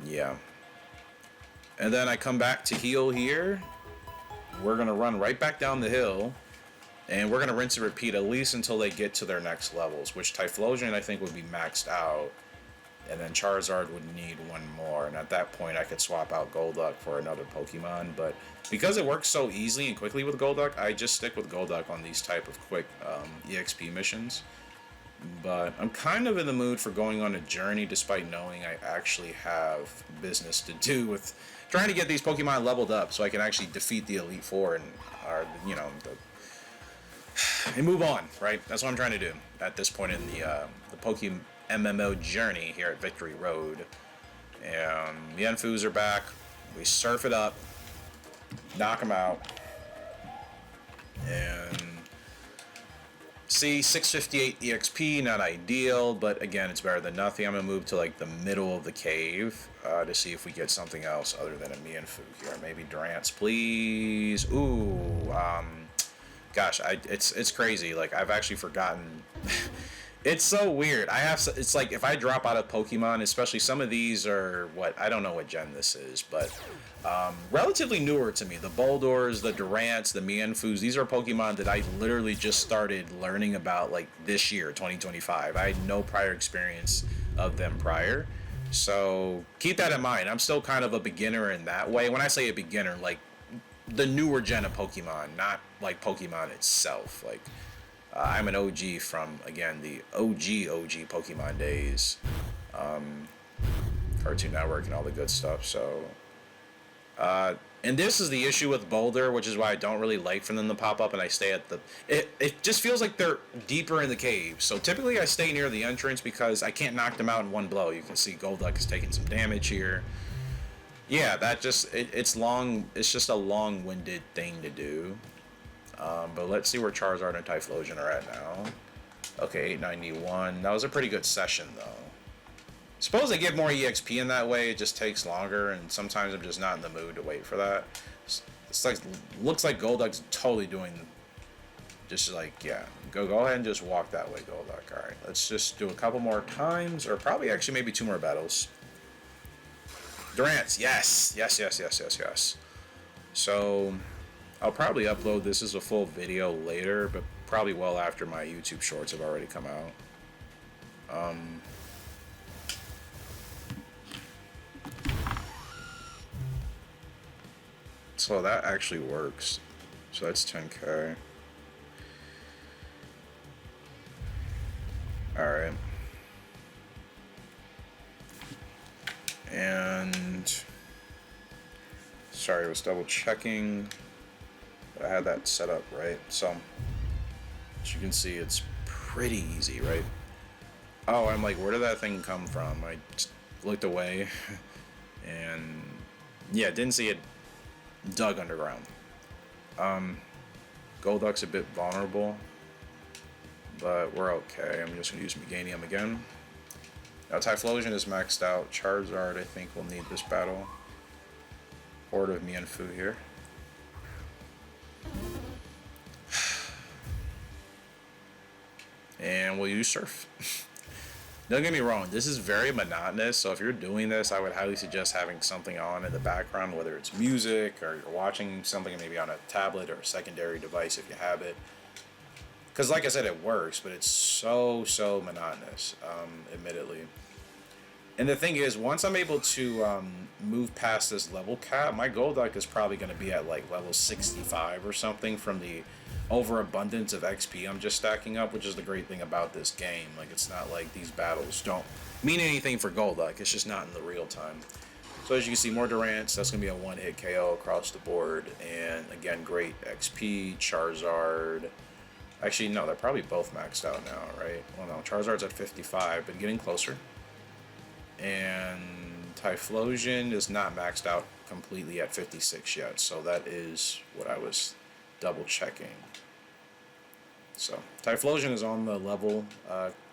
Yeah. And then I come back to heal here. We're going to run right back down the hill. And we're going to rinse and repeat at least until they get to their next levels, which Typhlosion I think would be maxed out. And then Charizard would need one more. And at that point, I could swap out Golduck for another Pokemon. But because it works so easily and quickly with Golduck, I just stick with Golduck on these type of quick EXP missions. But I'm kind of in the mood for going on a journey, despite knowing I actually have business to do with trying to get these Pokemon leveled up so I can actually defeat the Elite Four and, and move on, right? That's what I'm trying to do at this point in the Pokemon MMO journey here at Victory Road. And Mienfoos are back. We surf it up, knock them out, and see 658 EXP, not ideal, but again, it's better than nothing. I'm gonna move to like the middle of the cave to see if we get something else other than a Mienfoo here. Maybe Durance, please. Ooh, gosh, it's crazy. Like I've actually forgotten. It's so weird. It's like if I drop out of Pokemon, especially some of these are I don't know what gen this is, but relatively newer to me. The Boldors, the Durants, the Mienfoos, these are Pokemon that I literally just started learning about like this year, 2025. I had no prior experience of them prior. So keep that in mind. I'm still kind of a beginner in that way. When I say a beginner, like the newer gen of Pokemon, not like Pokemon itself. Like I'm an OG from, again, the OG Pokemon days, Cartoon Network and all the good stuff. So and this is the issue with Boulder, which is why I don't really like for them to pop up and I stay at it just feels like they're deeper in the cave. So typically I stay near the entrance because I can't knock them out in one blow. You can see Golduck is taking some damage here. Yeah, that just it's just a long-winded thing to do. But let's see where Charizard and Typhlosion are at now. Okay, 891. That was a pretty good session, though. Suppose they give more EXP in that way. It just takes longer, and sometimes I'm just not in the mood to wait for that. It's like looks like Golduck's totally doing. Just like go ahead and just walk that way, Golduck. All right, let's just do a couple more times, or probably actually maybe 2 more battles. Durance, yes. So I'll probably upload this as a full video later, but probably well after my YouTube shorts have already come out. So that actually works. So that's 10k. Alright. And sorry, I was double checking. I had that set up right. So as you can see, it's pretty easy, right? Oh, I'm like, where did that thing come from? I just looked away and yeah, didn't see it dug underground. Golduck's a bit vulnerable, but we're okay. I'm just gonna use Meganium again. Now Typhlosion is maxed out. Charizard, I think, will need this battle. Horde of Mienfoo here. And we'll use Surf. Don't get me wrong, this is very monotonous, so if you're doing this, I would highly suggest having something on in the background, whether it's music or you're watching something maybe on a tablet or a secondary device if you have it. Because like I said, it works, but it's so monotonous, admittedly. And the thing is, once I'm able to move past this level cap, my Golduck is probably going to be at like level 65 or something from the overabundance of XP I'm just stacking up, which is the great thing about this game. Like, it's not like these battles don't mean anything for Golduck. It's just not in the real time. So as you can see, more Durance. That's going to be a one-hit KO across the board. And again, great XP. Charizard. Actually, no, they're probably both maxed out now, right? Well, no, Charizard's at 55, but getting closer. And Typhlosion is not maxed out completely at 56 yet. So that is what I was double checking. So Typhlosion is on the level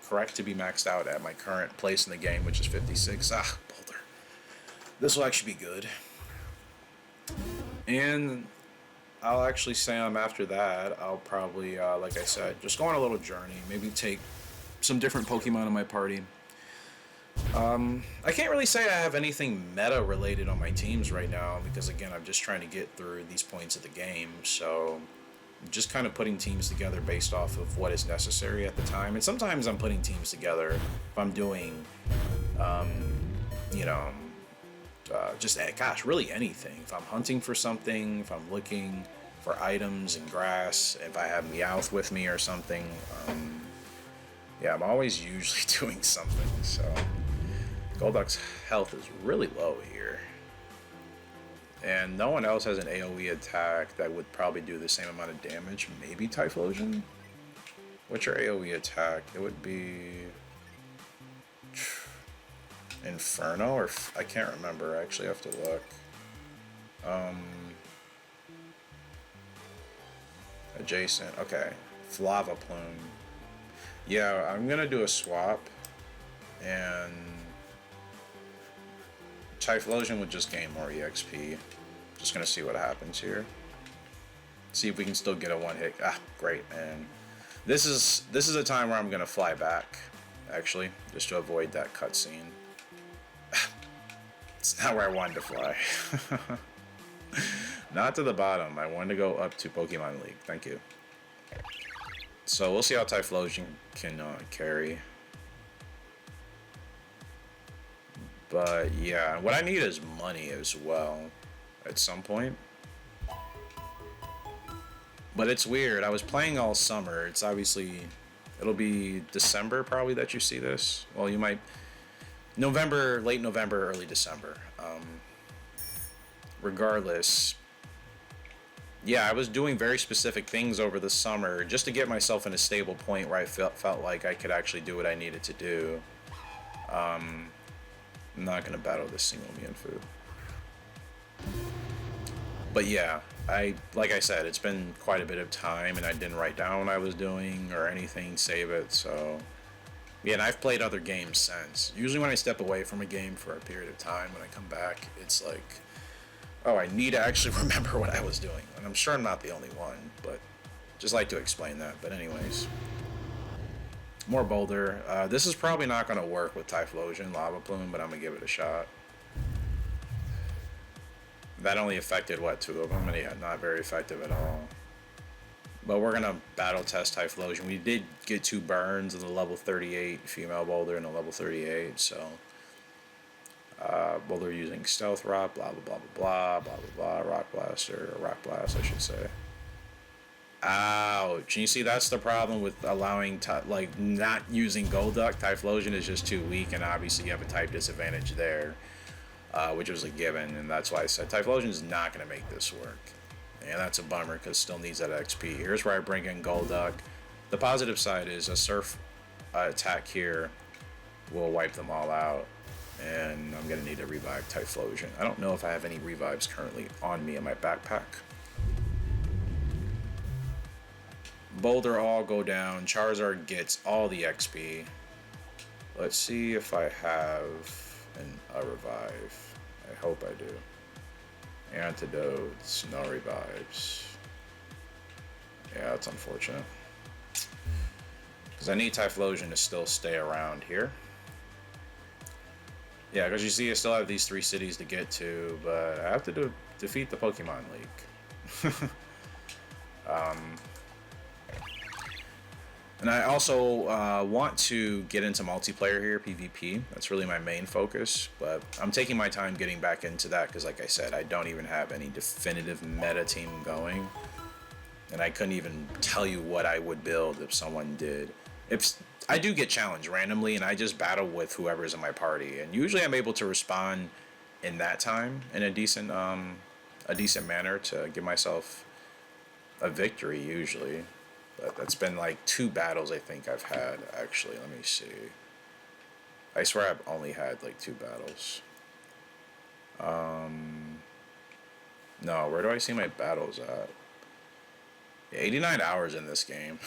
correct to be maxed out at my current place in the game, which is 56. Boulder. This will actually be good. And I'll actually say after that, I'll probably, like I said, just go on a little journey. Maybe take some different Pokemon in my party. I can't really say I have anything meta related on my teams right now because again, I'm just trying to get through these points of the game. So, just kind of putting teams together based off of what is necessary at the time. And sometimes I'm putting teams together if I'm doing, you know, just gosh, really anything. If I'm hunting for something, if I'm looking for items and grass, if I have Meowth with me or something, yeah, I'm always usually doing something. So Golduck's health is really low here. And no one else has an AoE attack that would probably do the same amount of damage. Maybe Typhlosion? What's your AoE attack? It would be Inferno, or I can't remember. Actually, I have to look. Adjacent. Okay. Flava Plume. Yeah, I'm gonna do a swap, and Typhlosion would just gain more EXP. Just gonna see what happens here. See if we can still get a one hit. Ah, great, man. This is a time where I'm gonna fly back, actually, just to avoid that cutscene. It's not where I wanted to fly. Not to the bottom. I wanted to go up to Pokemon League. Thank you. So we'll see how Typhlosion can carry. But yeah, what I need is money as well at some point. But it's weird. I was playing all summer. It's obviously, it'll be December probably that you see this. Well, you might, November, late November, early December. Regardless, yeah, I was doing very specific things over the summer just to get myself in a stable point where I felt like I could actually do what I needed to do. I'm not going to battle this single Mienfoo. But yeah, like I said, it's been quite a bit of time and I didn't write down what I was doing or anything, save it, so... Yeah, and I've played other games since. Usually when I step away from a game for a period of time, when I come back, it's like, oh, I need to actually remember what I was doing. And I'm sure I'm not the only one, but just like to explain that. But anyways, more Boulder. This is probably not going to work with Typhlosion, Lava Plume, but I'm going to give it a shot. That only affected, what, 2 of them? And yeah, not very effective at all. But we're going to battle test Typhlosion. We did get 2 burns of the level 38 female Boulder and a level 38, so... Boulder using Stealth Rock, blah, blah, blah, blah, blah, blah, blah, blah, Rock Blaster, or Rock Blast, I should say. Ouch. You see, that's the problem with allowing, like, not using Golduck. Typhlosion is just too weak, and obviously you have a type disadvantage there, which was a given, and that's why I said Typhlosion is not going to make this work. And that's a bummer, because it still needs that XP. Here's where I bring in Golduck. The positive side is a Surf attack here will wipe them all out. And I'm going to need to revive Typhlosion. I don't know if I have any revives currently on me in my backpack. Boulder all go down. Charizard gets all the XP. Let's see if I have a revive. I hope I do. Antidotes, no revives. Yeah, that's unfortunate. Because I need Typhlosion to still stay around here. Yeah, because you see I still have these 3 cities to get to, but I have to defeat the Pokemon League. And I also want to get into multiplayer here, PvP. That's really my main focus, but I'm taking my time getting back into that because, like I said, I don't even have any definitive meta team going. And I couldn't even tell you what I would build if someone did. If I do get challenged randomly, and I just battle with whoever's in my party, and usually I'm able to respond in that time in a decent manner to give myself a victory usually. But that's been like 2 battles I think I've had actually. Let me see. I swear I've only had like 2 battles. No, where do I see my battles at? 89 hours in this game.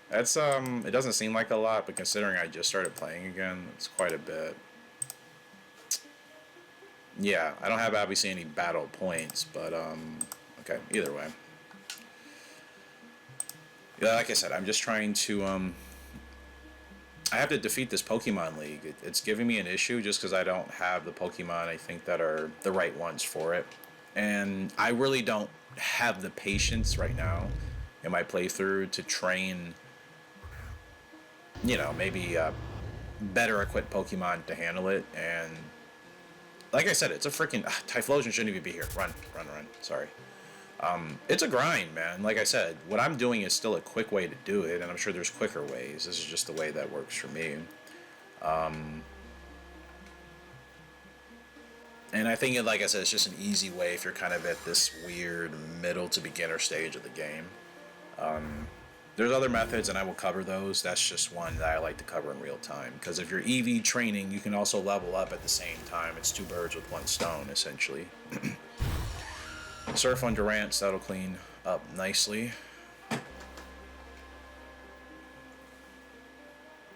That's it doesn't seem like a lot, but considering I just started playing again, it's quite a bit. Yeah, I don't have obviously any battle points, but okay, either way. Yeah, like I said, I'm just trying to I have to defeat this Pokemon League. It's giving me an issue just because I don't have the Pokemon I think that are the right ones for it. And I really don't have the patience right now in my playthrough to train, maybe better equipped Pokemon to handle it. And like I said, it's a freaking Typhlosion shouldn't even be here. Run, run, run. Sorry. It's a grind, man. Like I said, what I'm doing is still a quick way to do it, and I'm sure there's quicker ways. This is just the way that works for me. And I think, like I said, it's just an easy way if you're kind of at this weird middle to beginner stage of the game. There's other methods, and I will cover those. That's just one that I like to cover in real time. Because if you're EV training, you can also level up at the same time. It's two birds with one stone, essentially. Surf on Durant, that'll clean up nicely.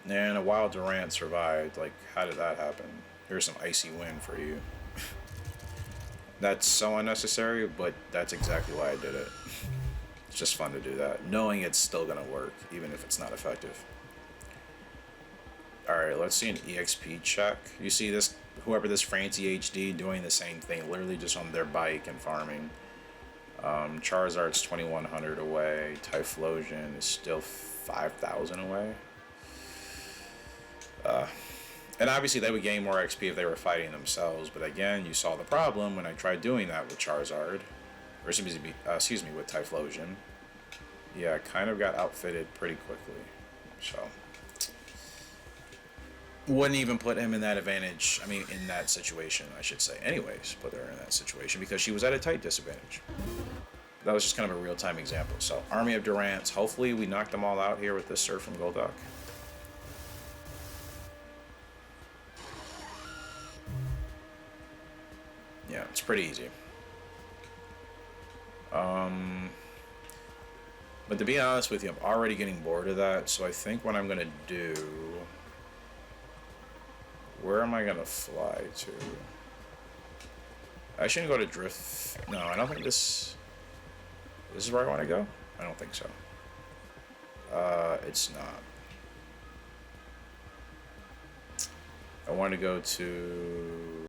And a wild Durant survived. Like, how did that happen? Here's some icy wind for you. That's so unnecessary, but that's exactly why I did it. It's just fun to do that, knowing it's still gonna work, even if it's not effective. Alright, let's see an EXP check. You see this, whoever this Francie HD doing the same thing, literally just on their bike and farming. Charizard's 2100 away. Typhlosion is still 5000 away. And obviously they would gain more XP if they were fighting themselves, but again, you saw the problem when I tried doing that with Charizard. Or excuse me, with Typhlosion. Yeah, I kind of got outfitted pretty quickly. So wouldn't even put him in that advantage. I mean, in that situation, I should say. Anyways, put her in that situation because she was at a tight disadvantage. That was just kind of a real-time example. So, Army of Durants. Hopefully, we knock them all out here with this Surf from Golduck. Yeah, it's pretty easy. But to be honest with you, I'm already getting bored of that. So I think what I'm gonna do. Where am I gonna fly to? I shouldn't go to Drift. No, I don't think this. This is where I want to go. I don't think so. It's not. I want to go to